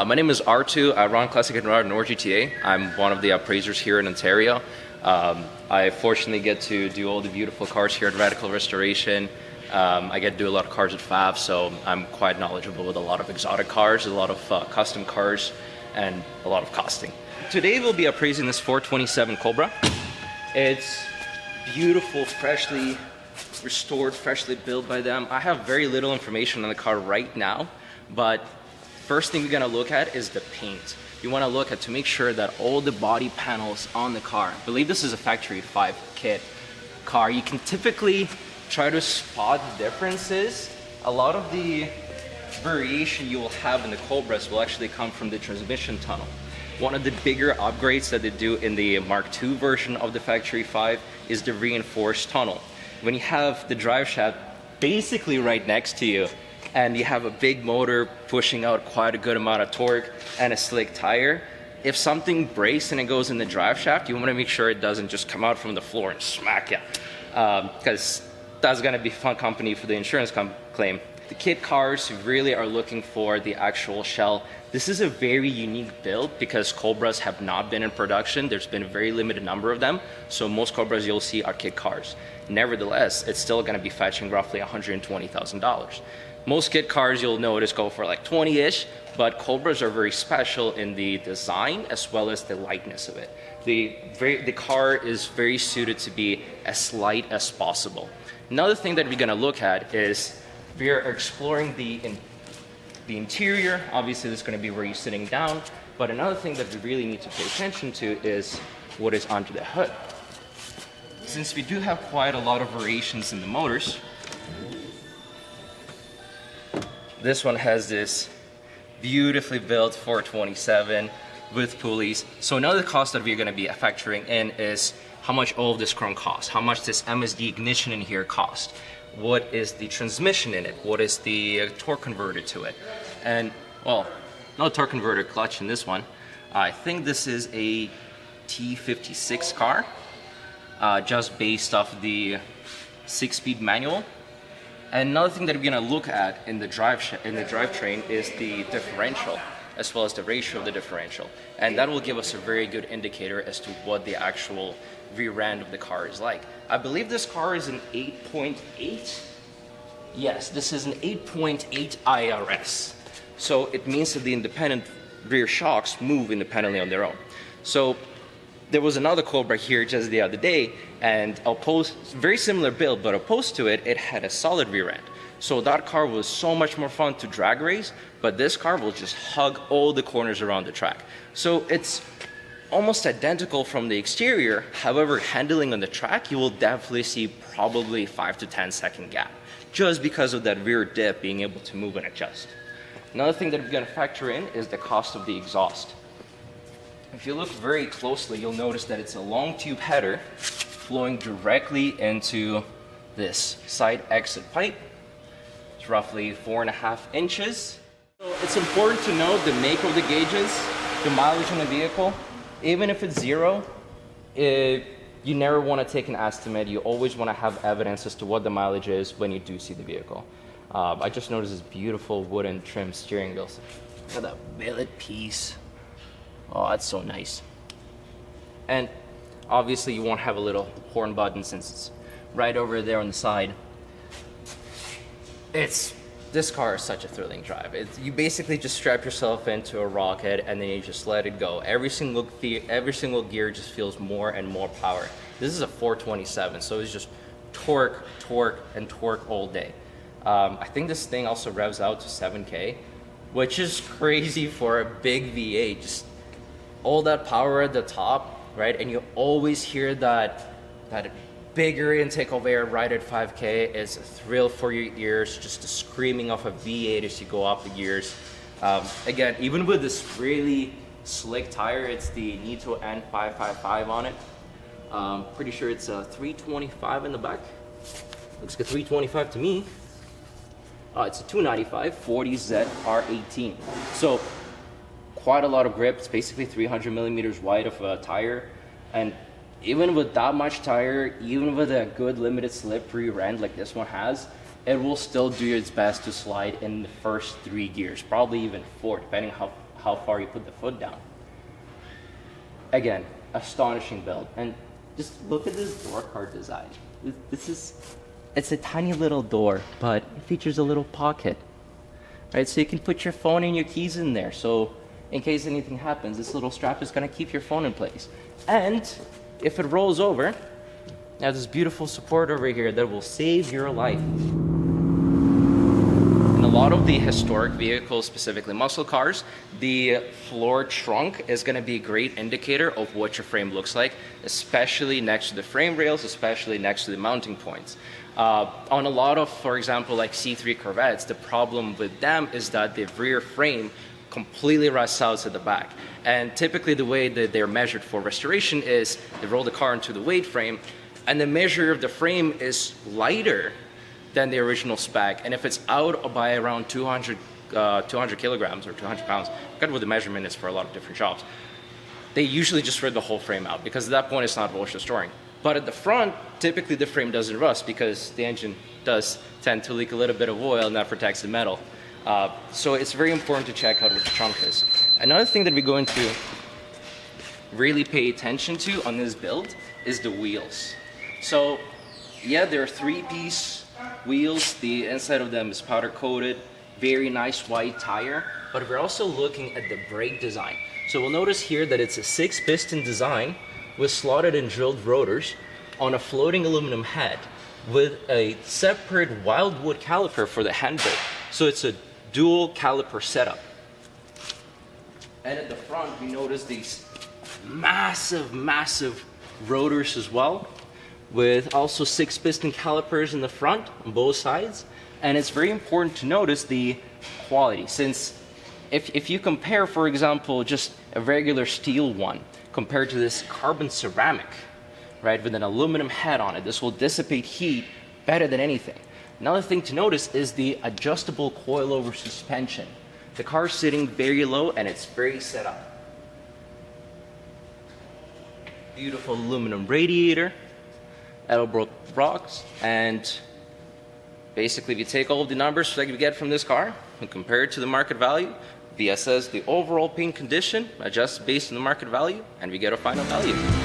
My name is R2. I run Classic and Ride Nord GTA. I'm one of the appraisers here in Ontario. I fortunately get to do all the beautiful cars here at Radical Restoration. I get to do a lot of cars at FAV, so I'm quite knowledgeable with a lot of exotic cars, a lot of custom cars, and a lot of costing. Today we'll be appraising this 427 Cobra. It's beautiful, freshly restored, freshly built by them. I have very little information on the car right now, but first thing we're gonna look at is the paint. You wanna look at to make sure that all the body panels on the car, I believe this is a factory 5 kit car, you can typically try to spot the differences. A lot of the variation you will have in the Cobras will actually come from the transmission tunnel. One of the bigger upgrades that they do in the Mark II version of the Factory 5 is the reinforced tunnel. When you have the drive shaft basically right next to you, and you have a big motor pushing out quite a good amount of torque and a slick tire, if something breaks and it goes in the drive shaft, you want to make sure it doesn't just come out from the floor and smack you, because that's going to be fun company for the insurance claim. The kit cars really are looking for the actual shell. This is a very unique build because Cobras have not been in production. There's been a very limited number of them, so most Cobras you'll see are kit cars. Nevertheless, it's still going to be fetching roughly $120,000. Most kit cars you'll notice go for like 20-ish, but Cobras are very special in the design as well as the lightness of it. The car is very suited to be as light as possible. Another thing that we're going to look at is we are exploring the interior. Obviously, this is going to be where you're sitting down, but another thing that we really need to pay attention to is what is under the hood. Since we do have quite a lot of variations in the motors, this one has this beautifully built 427 with pulleys. So another cost that we're going to be factoring in is how much all of this chrome costs, how much this MSD ignition in here cost, what is the transmission in it, what is the torque converter to it, and well, no torque converter clutch in this one. I think this is a T56 car, just based off the 6-speed manual. And another thing that we're going to look at in the drivetrain is the differential, as well as the ratio of the differential. And that will give us a very good indicator as to what the actual rear end of the car is like. I believe this car is an 8.8. Yes, this is an 8.8 IRS. So it means that the independent rear shocks move independently on their own. So there was another Cobra here just the other day, and very similar build, but opposed to it, it had a solid rear end. So that car was so much more fun to drag race, but this car will just hug all the corners around the track. So it's almost identical from the exterior. However, handling on the track, you will definitely see probably 5 to 10 second gap, just because of that rear dip being able to move and adjust. Another thing that we're going to factor in is the cost of the exhaust. If you look very closely, you'll notice that it's a long tube header flowing directly into this side exit pipe. It's roughly 4.5 inches. So it's important to note the make of the gauges, the mileage on the vehicle. Even if it's 0, you never want to take an estimate. You always want to have evidence as to what the mileage is when you do see the vehicle. I just noticed this beautiful wooden trim steering wheel. Look at that billet piece. Oh, that's so nice. And obviously you won't have a little horn button since it's right over there on the side. This car is such a thrilling drive. You basically just strap yourself into a rocket and then you just let it go. Every single gear just feels more and more power. This is a 427, so it's just torque, torque, and torque all day. I think this thing also revs out to 7K, which is crazy for a big V8. Just all that power at the top, right? And you always hear that bigger intake of air right at 5K is a thrill for your ears, just the screaming of a V8 as you go up the gears. Again, even with this really slick tire, it's the Nitto N555 on it. Pretty sure it's a 325 in the back. Looks like a 325 to me. It's a 295 40Z R18. So quite a lot of grip. It's basically 300 millimeters wide of a tire, and even with that much tire, even with a good limited slip rear end like this one has, it will still do its best to slide in the first 3 gears, probably even 4, depending how how far you put the foot down. Again, astonishing build. And just look at this door card design. It's a tiny little door, but it features a little pocket, right? So you can put your phone and your keys in there. So in case anything happens, this little strap is gonna keep your phone in place. And if it rolls over, you have this beautiful support over here that will save your life. In a lot of the historic vehicles, specifically muscle cars, the floor trunk is going to be a great indicator of what your frame looks like, especially next to the frame rails, especially next to the mounting points. On a lot of, for example, like C3 Corvettes, the problem with them is that the rear frame completely rusts out to the back. And typically the way that they're measured for restoration is they roll the car into the weight frame, and the measure of the frame is lighter than the original spec. And if it's out by around 200 kilograms or 200 pounds, I forgot what the measurement is for a lot of different shops, they usually just rip the whole frame out because at that point it's not worth restoring. But at the front, typically the frame doesn't rust because the engine does tend to leak a little bit of oil, and that protects the metal. So it's very important to check out what the trunk is. Another thing that we're going to really pay attention to on this build is the wheels. So yeah, there are 3-piece wheels. The inside of them is powder coated, very nice white tire, but we're also looking at the brake design. So we'll notice here that it's a 6-piston design with slotted and drilled rotors on a floating aluminum head with a separate wildwood caliper for the handbrake. So it's a dual caliper setup. And at the front, we notice these massive rotors as well, with also 6-piston calipers in the front on both sides. And it's very important to notice the quality, since if you compare, for example, just a regular steel one compared to this carbon ceramic, right, with an aluminum head on it, this will dissipate heat better than anything. Another thing to notice is the adjustable coilover suspension. The car's sitting very low and it's very set up. Beautiful aluminum radiator, Edelbrock rocks, and basically if you take all of the numbers that you get from this car and compare it to the market value, we assess the overall paint condition, adjust based on the market value, and we get a final value.